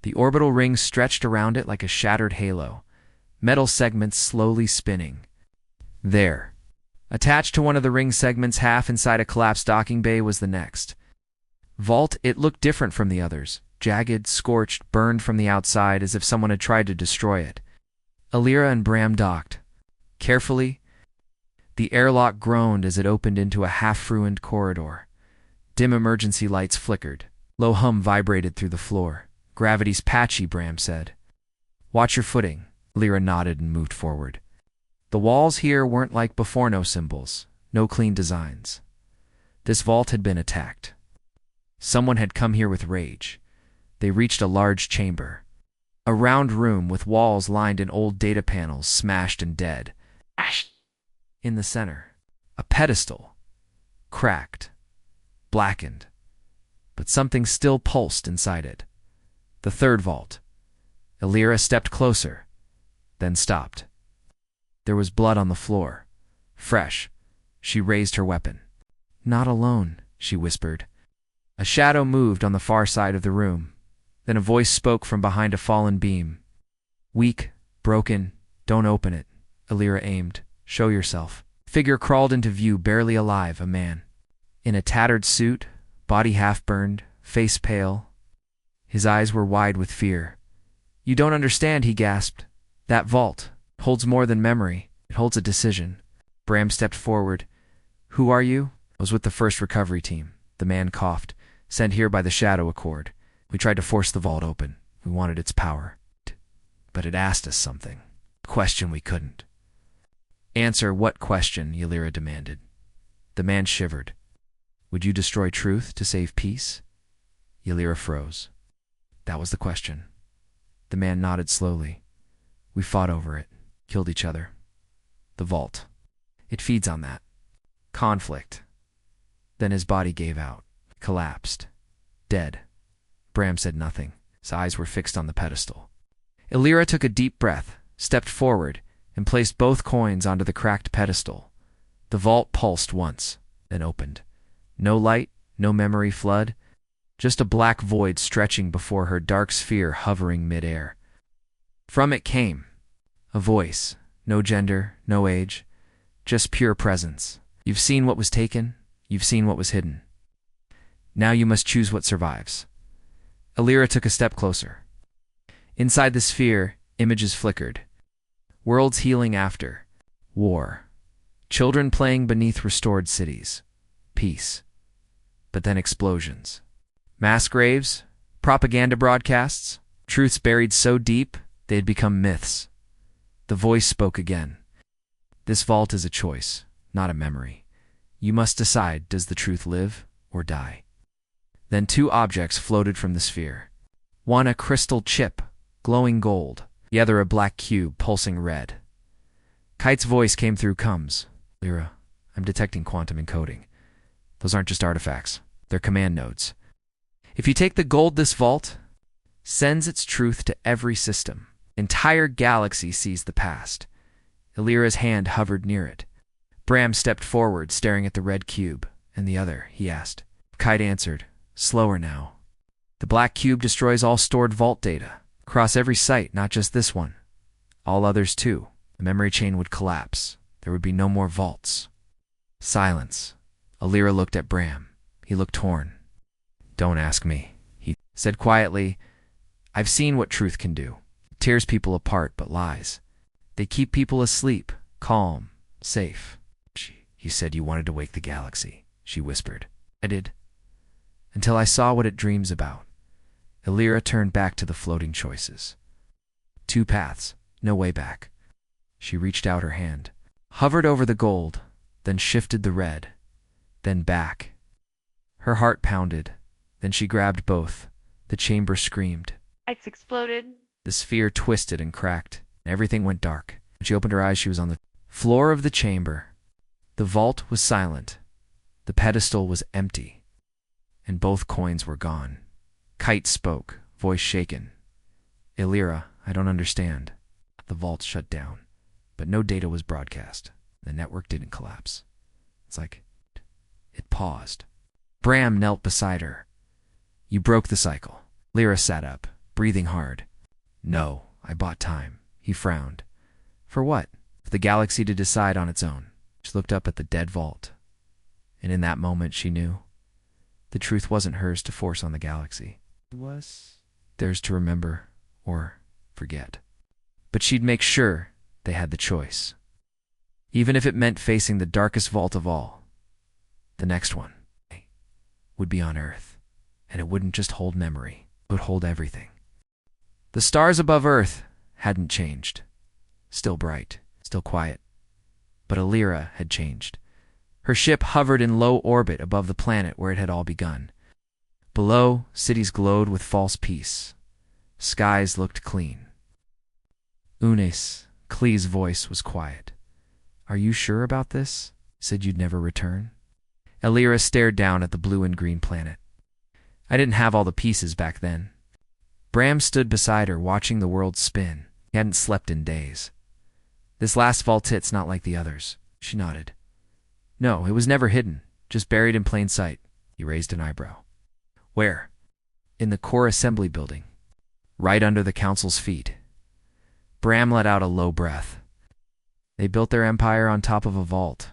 The orbital ring stretched around it like a shattered halo, metal segments slowly spinning. There, attached to one of the ring segments half inside a collapsed docking bay, was the next vault. It looked different from the others. Jagged, scorched, burned from the outside as if someone had tried to destroy it. Alira and Bram docked. Carefully, the airlock groaned as it opened into a half-ruined corridor. Dim emergency lights flickered. Low hum vibrated through the floor. "Gravity's patchy," Bram said. "Watch your footing." Alira nodded and moved forward. The walls here weren't like before, no symbols. no clean designs. This vault had been attacked. Someone had come here with rage. They reached a large chamber. A round room with walls lined in old data panels, smashed and dead. In the center, a pedestal, cracked, blackened, but something still pulsed inside it. The third vault. Illyra stepped closer, then stopped. There was blood on the floor. Fresh. She raised her weapon. "Not alone," she whispered. A shadow moved on the far side of the room. Then a voice spoke from behind a fallen beam. "Weak, broken, don't open it." Illyra aimed. "Show yourself." Figure crawled into view, barely alive, a man. In a tattered suit, body half-burned, face pale. His eyes were wide with fear. "You don't understand," he gasped. "That vault holds more than memory. It holds a decision." Bram stepped forward. "Who are you?" "I was with the first recovery team." The man coughed. "Sent here by the Shadow Accord. We tried to force the vault open. We wanted its power. But it asked us something. A question we couldn't." "Answer what question?" Illyra demanded. The man shivered. "Would you destroy truth to save peace?" Illyra froze. "That was the question." The man nodded slowly. "We fought over it. Killed each other. The vault. It feeds on that. Conflict." Then his body gave out. Collapsed. Dead. Bram said nothing. His eyes were fixed on the pedestal. Illyra took a deep breath, stepped forward, and placed both coins onto the cracked pedestal. The vault pulsed once, then opened. No light, no memory flood, just a black void stretching before her, dark sphere hovering mid-air. From it came a voice, no gender, no age, just pure presence. "You've seen what was taken, you've seen what was hidden. Now you must choose what survives." Illyra took a step closer. Inside the sphere, images flickered. Worlds healing after. War. Children playing beneath restored cities. Peace. But then explosions. Mass graves. Propaganda broadcasts. Truths buried so deep, they had become myths. The voice spoke again. "This vault is a choice, not a memory. You must decide, does the truth live or die?" Then two objects floated from the sphere. One a crystal chip, glowing gold. The other a black cube, pulsing red. Kite's voice came through. "Comes. Illyra, I'm detecting quantum encoding. Those aren't just artifacts. They're command nodes. If you take the gold, this vault sends its truth to every system. Entire galaxy sees the past." Illyra's hand hovered near it. Bram stepped forward, staring at the red cube. "And the other?" he asked. Kite answered, slower now. "The black cube destroys all stored vault data. Across every site, not just this one. All others too. The memory chain would collapse. There would be no more vaults." Silence. Illyra looked at Bram. He looked torn. "Don't ask me," he said quietly. "I've seen what truth can do. It tears people apart, but lies. They keep people asleep, calm, safe." "You said you wanted to wake the galaxy," she whispered. "I did. Until I saw what it dreams about." Illyra turned back to the floating choices. Two paths, no way back. She reached out her hand, hovered over the gold, then shifted the red, then back. Her heart pounded. Then she grabbed both. The chamber screamed. It's exploded. The sphere twisted and cracked, and everything went dark. When she opened her eyes, she was on the floor of the chamber. The vault was silent. The pedestal was empty. And both coins were gone. Kite spoke, voice shaken. "Illyra, I don't understand." The vault shut down, but no data was broadcast. The network didn't collapse. It's like it paused. Bram knelt beside her. "You broke the cycle." Illyra sat up, breathing hard. "No, I bought time." He frowned. "For what?" "For the galaxy to decide on its own." She looked up at the dead vault. And in that moment she knew. The truth wasn't hers to force on the galaxy. It was theirs to remember or forget. But she'd make sure they had the choice. Even if it meant facing the darkest vault of all. The next one would be on Earth. And it wouldn't just hold memory. It would hold everything. The stars above Earth hadn't changed. Still bright, still quiet. But Illyra had changed. Her ship hovered in low orbit above the planet where it had all begun. Below, cities glowed with false peace. Skies looked clean. Unis, Klee's voice was quiet. "Are you sure about this? You said you'd never return?" Elira stared down at the blue and green planet. "I didn't have all the pieces back then." Bram stood beside her, watching the world spin. He hadn't slept in days. "This last vault-hit's not like the others." She nodded. "No, it was never hidden, just buried in plain sight." He raised an eyebrow. "Where?" "In the core assembly building, right under the council's feet." Bram let out a low breath. They built their empire on top of a vault.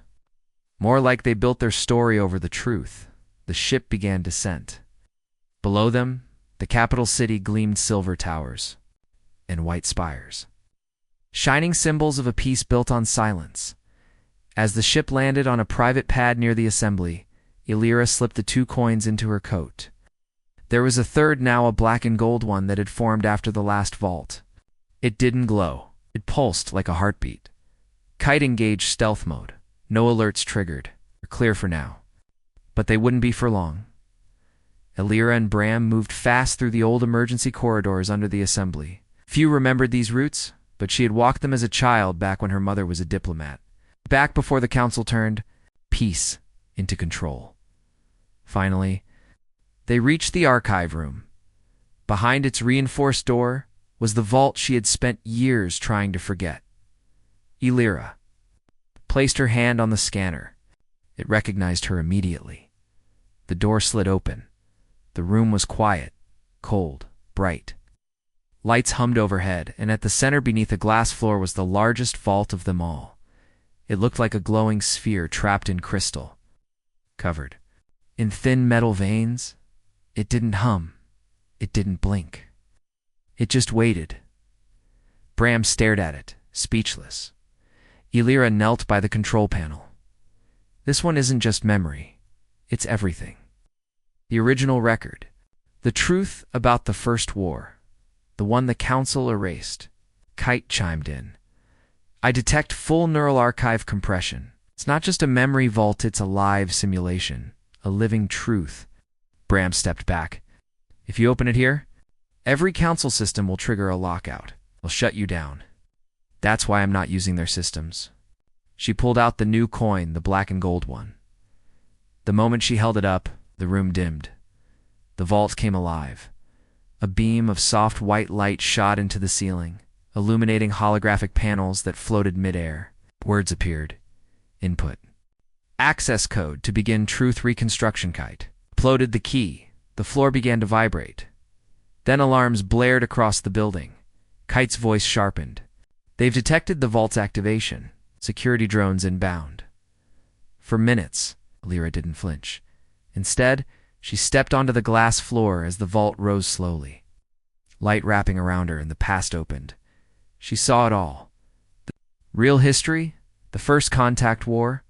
More like they built their story over the truth. The ship began descent. Below them, the capital city gleamed silver towers and white spires, shining symbols of a peace built on silence. As the ship landed on a private pad near the assembly, Elira slipped the 2 coins into her coat. There was a third, now a black and gold one, that had formed after the last vault. It didn't glow. It pulsed like a heartbeat. Kite engaged stealth mode. No alerts triggered. They're clear for now. But they wouldn't be for long. Elira and Bram moved fast through the old emergency corridors under the assembly. Few remembered these routes, but she had walked them as a child back when her mother was a diplomat. Back before the council turned peace into control. Finally, they reached the archive room. Behind its reinforced door was the vault she had spent years trying to forget. Elira placed her hand on the scanner. It recognized her immediately. The door slid open. The room was quiet, cold, bright. Lights hummed overhead, and at the center beneath a glass floor was the largest vault of them all. It looked like a glowing sphere trapped in crystal, covered in thin metal veins. It didn't hum. It didn't blink. It just waited. Bram stared at it, speechless. Elira knelt by the control panel. "This one isn't just memory. It's everything. The original record. The truth about the First War. The one the council erased." Kite chimed in. "I detect full neural archive compression. It's not just a memory vault, it's a live simulation. A living truth." Bram stepped back. "If you open it here, every council system will trigger a lockout. They'll shut you down. That's why I'm not using their systems." She pulled out the new coin, the black and gold one. The moment she held it up, the room dimmed. The vault came alive. A beam of soft white light shot into the ceiling, illuminating holographic panels that floated midair. Words appeared. Input. "Access code to begin truth reconstruction." Kite uploaded the key. The floor began to vibrate. Then alarms blared across the building. Kite's voice sharpened. "They've detected the vault's activation. Security drones inbound." For minutes, Elira didn't flinch. Instead, she stepped onto the glass floor as the vault rose slowly. Light wrapping around her and the past opened. She saw it all. The real history, the first contact war,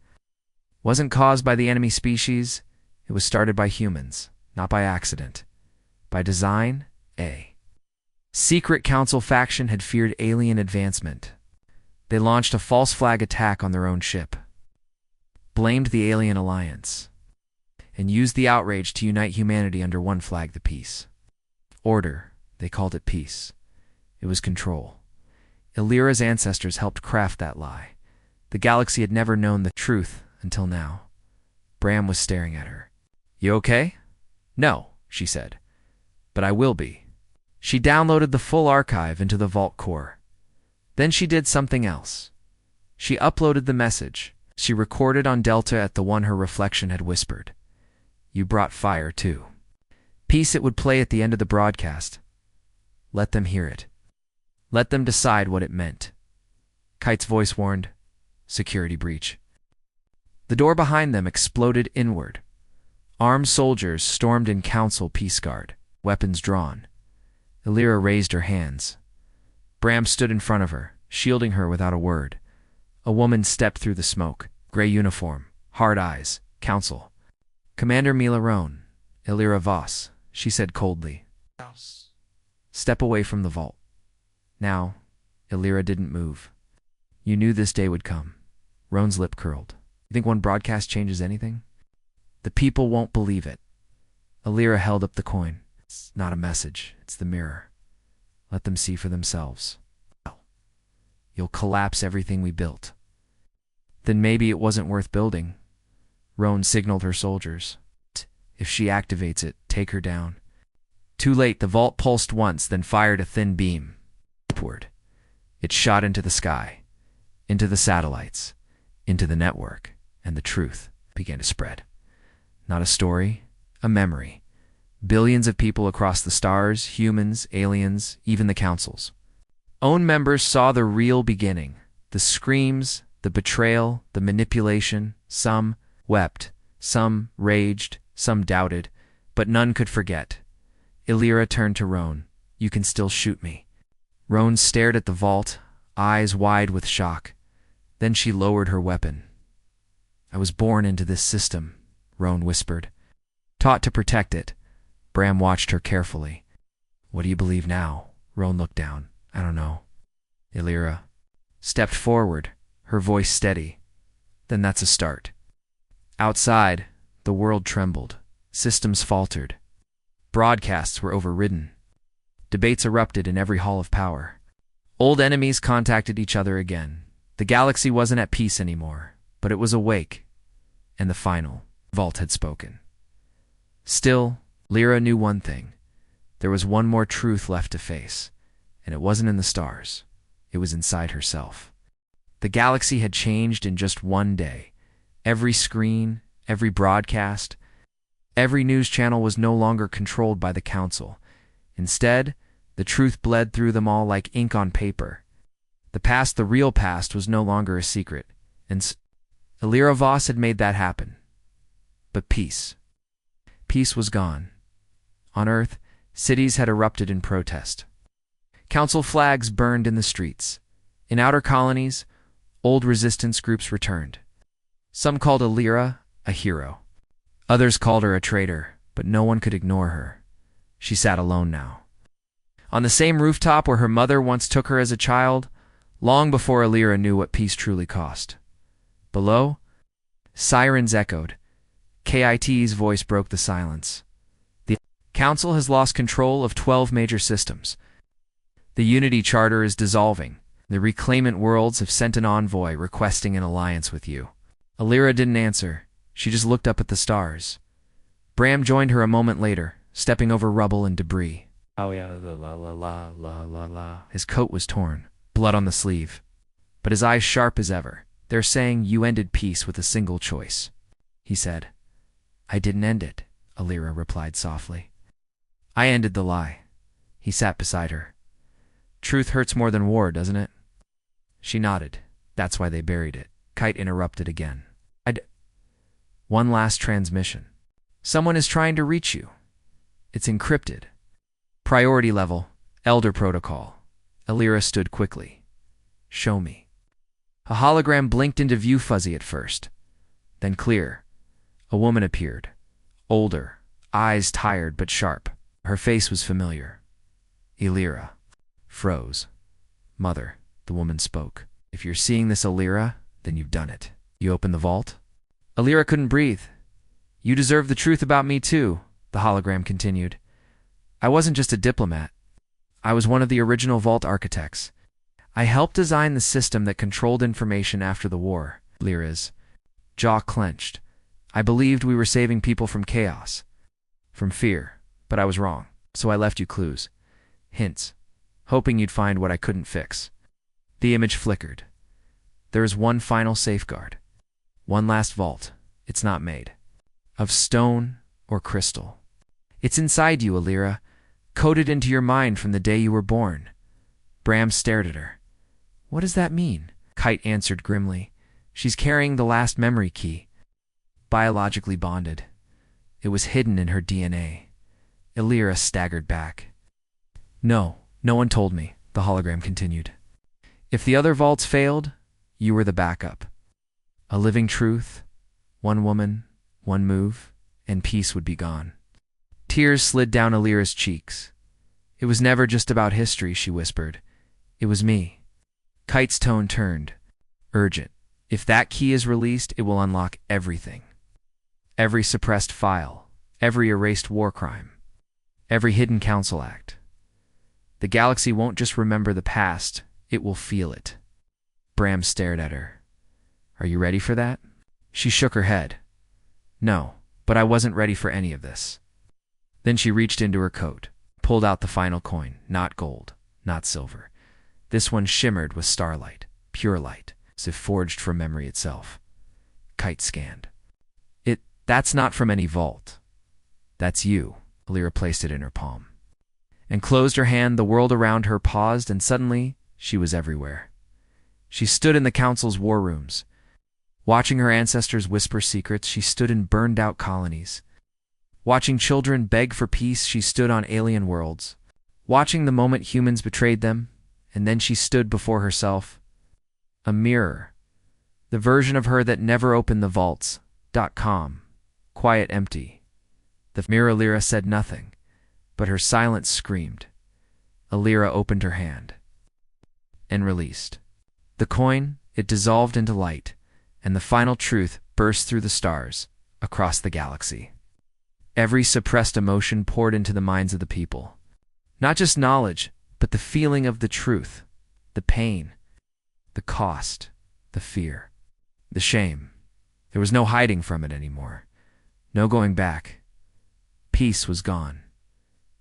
wasn't caused by the enemy species. It was started by humans, not by accident. By design, a secret council faction had feared alien advancement. They launched a false flag attack on their own ship, blamed the alien alliance, and used the outrage to unite humanity under one flag, the peace. Order, they called it peace. It was control. Elira's ancestors helped craft that lie. The galaxy had never known the truth until now. Bram was staring at her. "You okay?" "No," she said. "But I will be." She downloaded the full archive into the vault core. Then she did something else. She uploaded the message she recorded on Delta at the one her reflection had whispered. "You brought fire, too." Peace it would play at the end of the broadcast. Let them hear it. Let them decide what it meant. Kite's voice warned, "Security breach." The door behind them exploded inward. Armed soldiers stormed in council peace guard, weapons drawn. Elira raised her hands. Bram stood in front of her, shielding her without a word. A woman stepped through the smoke, gray uniform, hard eyes, council. "Commander Mila Roan, Elira Voss," she said coldly. "Step away from the vault." Now, Elira didn't move. "You knew this day would come." Roan's lip curled. You think one broadcast changes anything? The people won't believe it. Alira held up the coin. It's not a message, it's the mirror. Let them see for themselves. You'll collapse everything we built. Then maybe it wasn't worth building. Roan signaled her soldiers. If she activates it, take her down. Too late, the vault pulsed once, then fired a thin beam. Upward. It shot into the sky, into the satellites, into the network, and the truth began to spread. Not a story, a memory. Billions of people across the stars, humans, aliens, even the councils. OWN members saw the real beginning. The screams, the betrayal, the manipulation. Some wept, some raged, some doubted, but none could forget. Alira turned to Roan. You can still shoot me. Roan stared at the vault, eyes wide with shock. Then she lowered her weapon. I was born into this system, Roan whispered. Taught to protect it. Bram watched her carefully. What do you believe now? Roan looked down. I don't know. Alira stepped forward, her voice steady. Then that's a start. Outside, the world trembled. Systems faltered. Broadcasts were overridden. Debates erupted in every hall of power. Old enemies contacted each other again. The galaxy wasn't at peace anymore, but it was awake, and the final vault had spoken. Still, Lyra knew one thing. There was one more truth left to face, and it wasn't in the stars. It was inside herself. The galaxy had changed in just one day. Every screen, every broadcast, every news channel was no longer controlled by the Council. Instead, the truth bled through them all like ink on paper. The past, the real past, was no longer a secret, and Alira Voss had made that happen. But peace. Peace was gone. On Earth, cities had erupted in protest. Council flags burned in the streets. In outer colonies, old resistance groups returned. Some called Alira a hero. Others called her a traitor, but no one could ignore her. She sat alone now. On the same rooftop where her mother once took her as a child, long before Alira knew what peace truly cost. Below, sirens echoed. KIT's voice broke the silence. The Council has lost control of 12 major systems. The Unity Charter is dissolving. The Reclaimant Worlds have sent an envoy requesting an alliance with you. Alira didn't answer. She just looked up at the stars. Bram joined her a moment later, stepping over rubble and debris. Oh yeah, la la la la la la. His coat was torn, blood on the sleeve, but his eyes sharp as ever. They're saying you ended peace with a single choice, he said. I didn't end it, Alira replied softly. I ended the lie. He sat beside her. Truth hurts more than war, doesn't it? She nodded. That's why they buried it. Kite interrupted again. One last transmission. Someone is trying to reach you. It's encrypted. Priority level, Elder Protocol. Alira stood quickly. Show me. A hologram blinked into view, fuzzy at first, then clear. A woman appeared. Older, eyes tired but sharp. Her face was familiar. Alira froze. Mother, the woman spoke. If you're seeing this, Alira, then you've done it. You opened the vault? Alira couldn't breathe. You deserve the truth about me too, the hologram continued. I wasn't just a diplomat. I was one of the original vault architects. I helped design the system that controlled information after the war. Alira's jaw clenched. I believed we were saving people from chaos, from fear, but I was wrong. So I left you clues, hints, hoping you'd find what I couldn't fix. The image flickered. There is one final safeguard. One last vault. It's not made of stone or crystal. It's inside you, Alira, coded into your mind from the day you were born. Bram stared at her. What does that mean? Kite answered grimly. She's carrying the last memory key. Biologically bonded. It was hidden in her DNA. Alira staggered back. No one told me, the hologram continued. If the other vaults failed, you were the backup. A living truth, one woman, one move, and peace would be gone. Tears slid down Alira's cheeks. It was never just about history, she whispered. It was me. Kite's tone turned, urgent. If that key is released, it will unlock everything. Every suppressed file, every erased war crime, every hidden council act. The galaxy won't just remember the past, it will feel it. Bram stared at her. Are you ready for that? She shook her head. No, but I wasn't ready for any of this. Then she reached into her coat, pulled out the final coin, not gold, not silver. This one shimmered with starlight, pure light, as if forged from memory itself. Kite scanned. That's not from any vault. That's you. Alira placed it in her palm. And closed her hand. The world around her paused, and suddenly she was everywhere. She stood in the council's war rooms. Watching her ancestors whisper secrets, she stood in burned-out colonies. Watching children beg for peace, she stood on alien worlds. Watching the moment humans betrayed them, and then she stood before herself. A mirror. The version of her that never opened the vaults. .com. Quiet, empty. The mirror. Alira said nothing, but her silence screamed. Alira opened her hand and released. The coin, it dissolved into light, and the final truth burst through the stars, across the galaxy. Every suppressed emotion poured into the minds of the people. Not just knowledge, but the feeling of the truth, the pain, the cost, the fear, the shame. There was no hiding from it anymore. No going back. Peace was gone.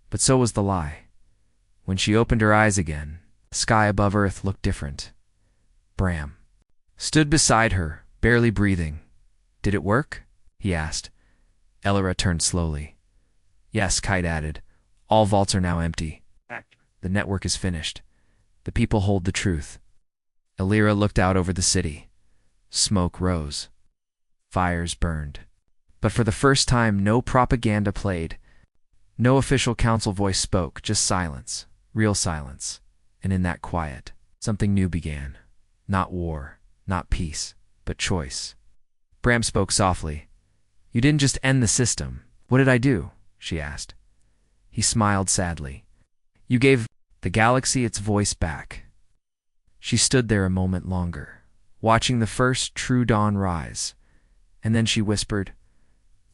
But so was the lie. When she opened her eyes again, the sky above Earth looked different. Bram stood beside her, barely breathing. Did it work? He asked. Alira turned slowly. Yes, Kite added. All vaults are now empty. The network is finished. The people hold the truth. Alira looked out over the city. Smoke rose. Fires burned. But for the first time, no propaganda played. No official council voice spoke, just silence, real silence. And in that quiet, something new began. Not war, not peace, but choice. Bram spoke softly. You didn't just end the system. What did I do? She asked. He smiled sadly. You gave the galaxy its voice back. She stood there a moment longer, watching the first true dawn rise. And then she whispered,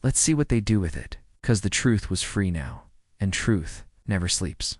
let's see what they do with it, 'cause the truth was free now, and truth never sleeps.